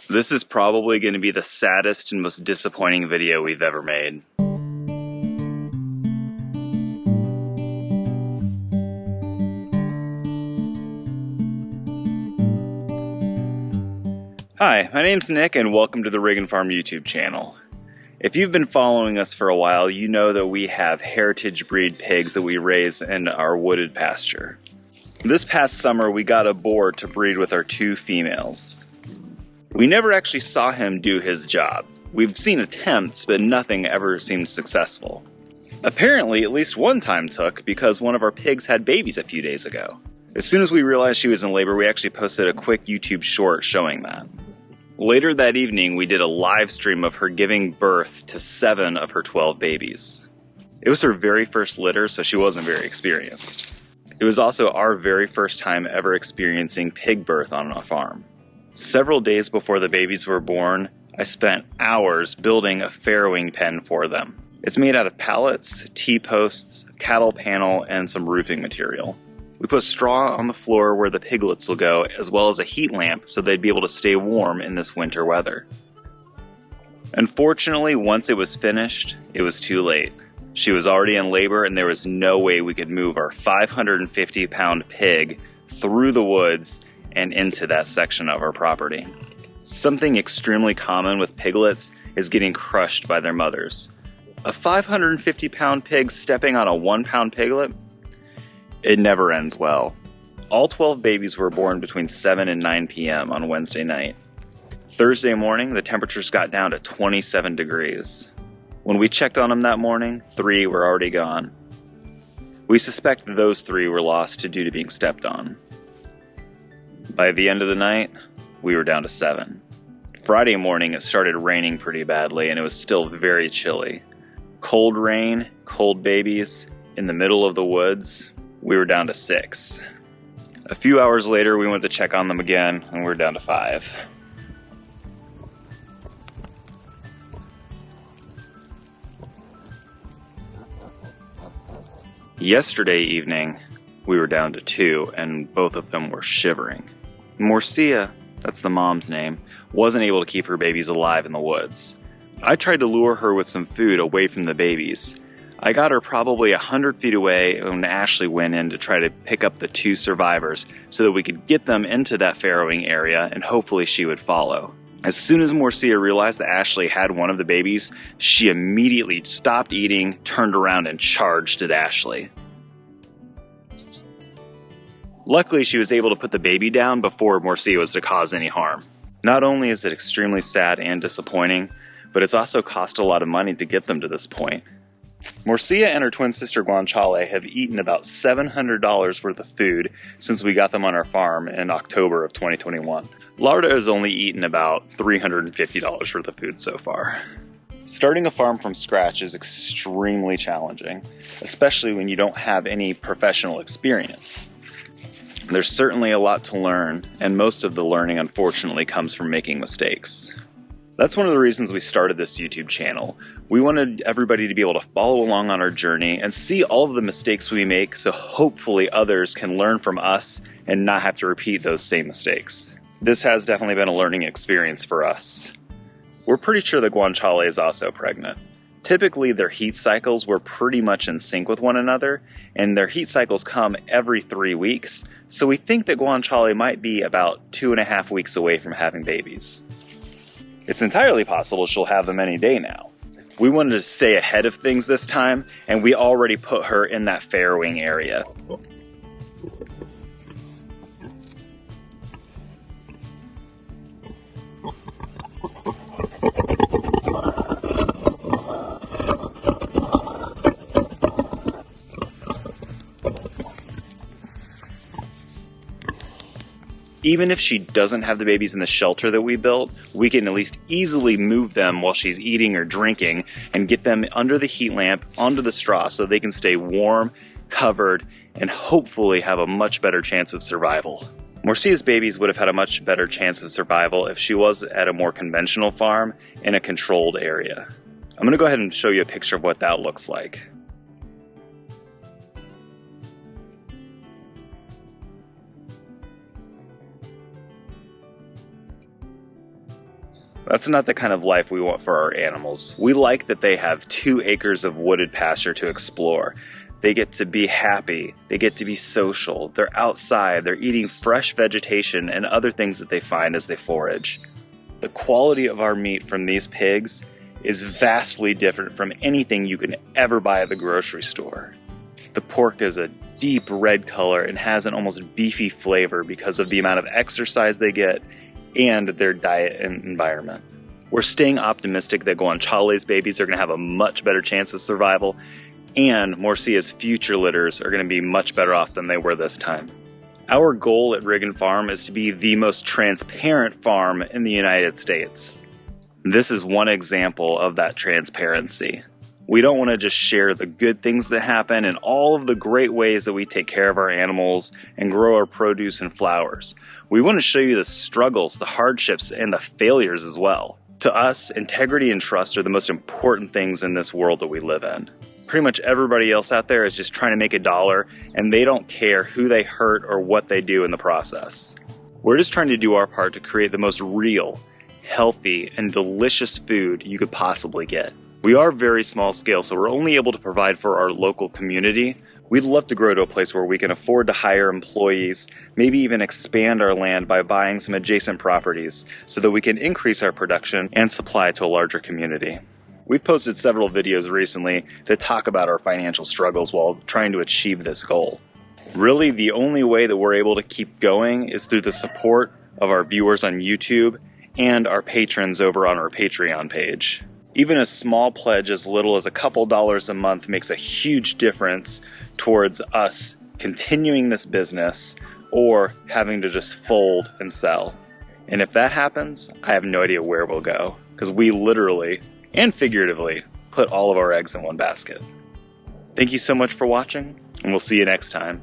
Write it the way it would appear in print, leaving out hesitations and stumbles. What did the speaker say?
This is probably going to be the saddest and most disappointing video we've ever made. Hi, my name's Nick and welcome to the Rig & Farm YouTube channel. If you've been following us for a while, you know that we have heritage breed pigs that we raise in our wooded pasture. This past summer we got a boar to breed with our 2 females. We never actually saw him do his job. We've seen attempts, but nothing ever seemed successful. Apparently, at least one time took because one of our pigs had babies a few days ago. As soon as we realized she was in labor, we actually posted a quick YouTube short showing that. Later that evening, we did a live stream of her giving birth to 7 of her 12 babies. It was her very first litter, so she wasn't very experienced. It was also our very first time ever experiencing pig birth on a farm. Several days before the babies were born, I spent hours building a farrowing pen for them. It's made out of pallets, T-posts, cattle panel, and some roofing material. We put straw on the floor where the piglets will go, as well as a heat lamp so they'd be able to stay warm in this winter weather. Unfortunately, once it was finished, it was too late. She was already in labor and there was no way we could move our 550-pound pig through the woods and into that section of our property. Something extremely common with piglets is getting crushed by their mothers. A 550-pound pig stepping on a 1-pound piglet? It never ends well. All 12 babies were born between 7 and 9 p.m. on Wednesday night. Thursday morning, the temperatures got down to 27 degrees. When we checked on them that morning, 3 were already gone. We suspect those 3 were lost due to being stepped on. By the end of the night, we were down to 7. Friday morning, it started raining pretty badly, and it was still very chilly. Cold rain, cold babies, in the middle of the woods, we were down to 6. A few hours later, we went to check on them again, and we were down to 5. Yesterday evening, we were down to 2, and both of them were shivering. Morcia, that's the mom's name, wasn't able to keep her babies alive in the woods. I tried to lure her with some food away from the babies. I got her probably 100 feet away when Ashley went in to try to pick up the 2 survivors so that we could get them into that farrowing area and hopefully she would follow. As soon as Morcia realized that Ashley had one of the babies, she immediately stopped eating, turned around, and charged at Ashley. Luckily, she was able to put the baby down before Morcia was to cause any harm. Not only is it extremely sad and disappointing, but it's also cost a lot of money to get them to this point. Morcia and her twin sister Guanciale have eaten about $700 worth of food since we got them on our farm in October of 2021. Larda has only eaten about $350 worth of food so far. Starting a farm from scratch is extremely challenging, especially when you don't have any professional experience. There's certainly a lot to learn, and most of the learning unfortunately comes from making mistakes. That's one of the reasons we started this YouTube channel. We wanted everybody to be able to follow along on our journey and see all of the mistakes we make so hopefully others can learn from us and not have to repeat those same mistakes. This has definitely been a learning experience for us. We're pretty sure that Guanciale is also pregnant. Typically their heat cycles were pretty much in sync with one another, and their heat cycles come every 3 weeks, so we think that Guanciale might be about 2.5 weeks away from having babies. It's entirely possible she'll have them any day now. We wanted to stay ahead of things this time, and we already put her in that farrowing area. Even if she doesn't have the babies in the shelter that we built, we can at least easily move them while she's eating or drinking and get them under the heat lamp onto the straw so they can stay warm, covered, and hopefully have a much better chance of survival. Morcia's babies would have had a much better chance of survival if she was at a more conventional farm in a controlled area. I'm going to go ahead and show you a picture of what that looks like. That's not the kind of life we want for our animals. We like that they have 2 acres of wooded pasture to explore. They get to be happy, they get to be social, they're outside, they're eating fresh vegetation and other things that they find as they forage. The quality of our meat from these pigs is vastly different from anything you can ever buy at the grocery store. The pork is a deep red color and has an almost beefy flavor because of the amount of exercise they get and their diet and environment. We're staying optimistic that Guanciale's babies are going to have a much better chance of survival, and Morcia's future litters are going to be much better off than they were this time. Our goal at Riggin Farm is to be the most transparent farm in the United States. This is one example of that transparency. We don't want to just share the good things that happen and all of the great ways that we take care of our animals and grow our produce and flowers. We want to show you the struggles, the hardships, and the failures as well. To us, integrity and trust are the most important things in this world that we live in. Pretty much everybody else out there is just trying to make a dollar, and they don't care who they hurt or what they do in the process. We're just trying to do our part to create the most real, healthy, and delicious food you could possibly get. We are very small scale, so we're only able to provide for our local community. We'd love to grow to a place where we can afford to hire employees, maybe even expand our land by buying some adjacent properties so that we can increase our production and supply to a larger community. We've posted several videos recently that talk about our financial struggles while trying to achieve this goal. Really, the only way that we're able to keep going is through the support of our viewers on YouTube and our patrons over on our Patreon page. Even a small pledge as little as a couple dollars a month makes a huge difference towards us continuing this business or having to just fold and sell. And if that happens, I have no idea where we'll go, because we literally and figuratively put all of our eggs in one basket. Thank you so much for watching, and we'll see you next time.